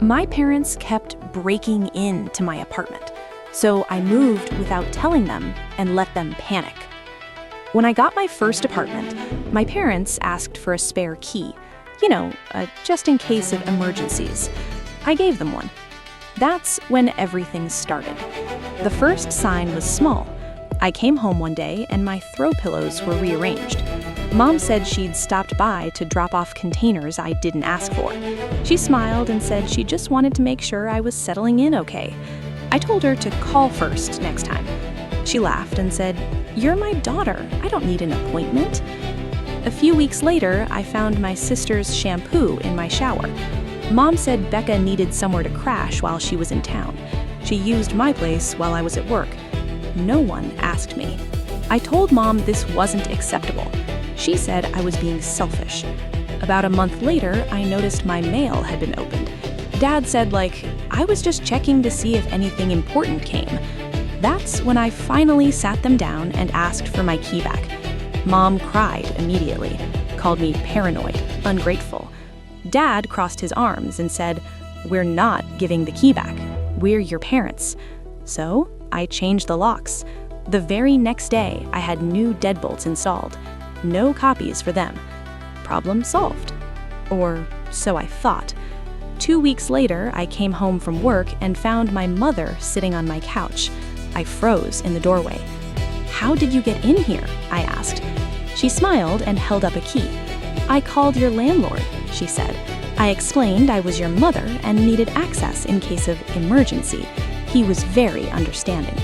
My parents kept breaking into my apartment, so I moved without telling them and let them panic. When I got my first apartment, my parents asked for a spare key, just in case of emergencies. I gave them one. That's when everything started. The first sign was small. I came home one day and my throw pillows were rearranged. Mom said she'd stopped by to drop off containers I didn't ask for. She smiled and said she just wanted to make sure I was settling in okay. I told her to call first next time. She laughed and said, "You're my daughter. I don't need an appointment." A few weeks later, I found my sister's shampoo in my shower. Mom said Becca needed somewhere to crash while she was in town. She used my place while I was at work. No one asked me. I told Mom this wasn't acceptable. She said I was being selfish. About a month later, I noticed my mail had been opened. Dad said, I was just checking to see if anything important came. That's when I finally sat them down and asked for my key back. Mom cried immediately, called me paranoid, ungrateful. Dad crossed his arms and said, "We're not giving the key back. We're your parents." So I changed the locks. The very next day, I had new deadbolts installed. No copies for them. Problem solved. Or so I thought. 2 weeks later, I came home from work and found my mother sitting on my couch. I froze in the doorway. "How did you get in here?" I asked. She smiled and held up a key. "I called your landlord," she said. I explained I was your mother and needed access in case of emergency. He was very understanding.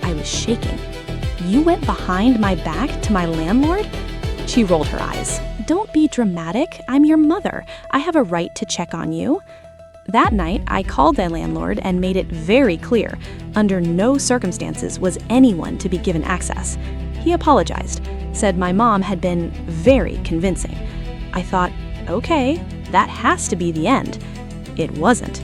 I was shaking. "You went behind my back to my landlord?" She rolled her eyes. "Don't be dramatic. I'm your mother. I have a right to check on you." That night, I called the landlord and made it very clear, under no circumstances was anyone to be given access. He apologized, said my mom had been very convincing. I thought, okay, that has to be the end. It wasn't.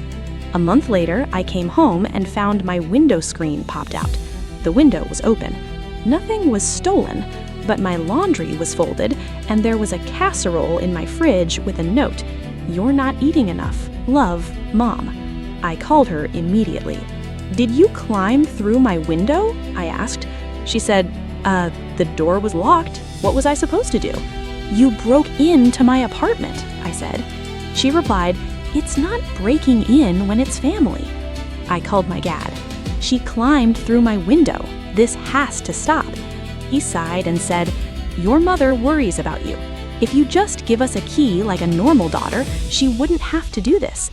A month later, I came home and found my window screen popped out. The window was open. Nothing was stolen, but my laundry was folded, and there was a casserole in my fridge with a note, "You're not eating enough. Love, Mom." I called her immediately. "Did you climb through my window?" I asked. She said, the door was locked. What was I supposed to do?" "You broke into my apartment," I said. She replied, "It's not breaking in when it's family." I called my dad. "She climbed through my window. This has to stop." He sighed and said, "Your mother worries about you. If you just give us a key like a normal daughter, she wouldn't have to do this."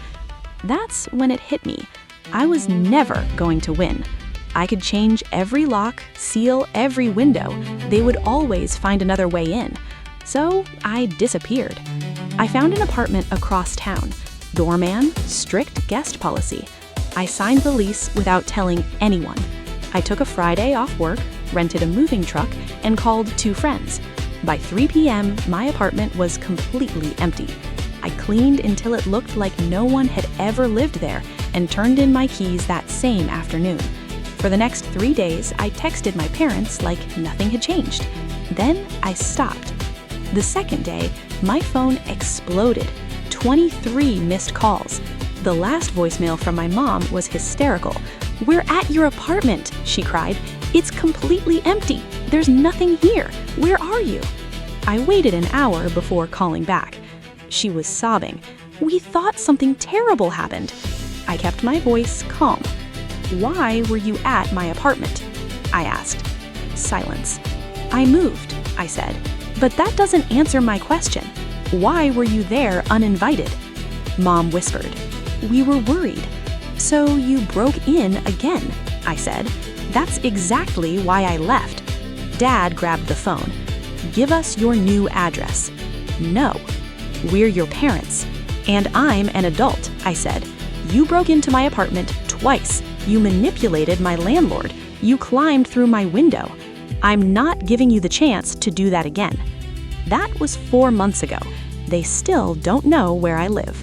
That's when it hit me. I was never going to win. I could change every lock, seal every window. They would always find another way in. So I disappeared. I found an apartment across town. Doorman, strict guest policy. I signed the lease without telling anyone. I took a Friday off work, rented a moving truck, and called 2 friends. By 3 p.m., my apartment was completely empty. I cleaned until it looked like no one had ever lived there and turned in my keys that same afternoon. For the next 3 days, I texted my parents like nothing had changed. Then I stopped. The second day, my phone exploded. 23 missed calls. The last voicemail from my mom was hysterical. "We're at your apartment," she cried. "It's completely empty. There's nothing here. Where are you?" I waited an hour before calling back. She was sobbing. "We thought something terrible happened." I kept my voice calm. "Why were you at my apartment?" I asked. Silence. "I moved," I said. "But that doesn't answer my question. Why were you there uninvited?" Mom whispered. "We were worried." "So you broke in again," I said. "That's exactly why I left." Dad grabbed the phone. "Give us your new address." "No. We're your parents. And I'm an adult," I said. "You broke into my apartment twice. You manipulated my landlord. You climbed through my window. I'm not giving you the chance to do that again." That was 4 months ago. They still don't know where I live.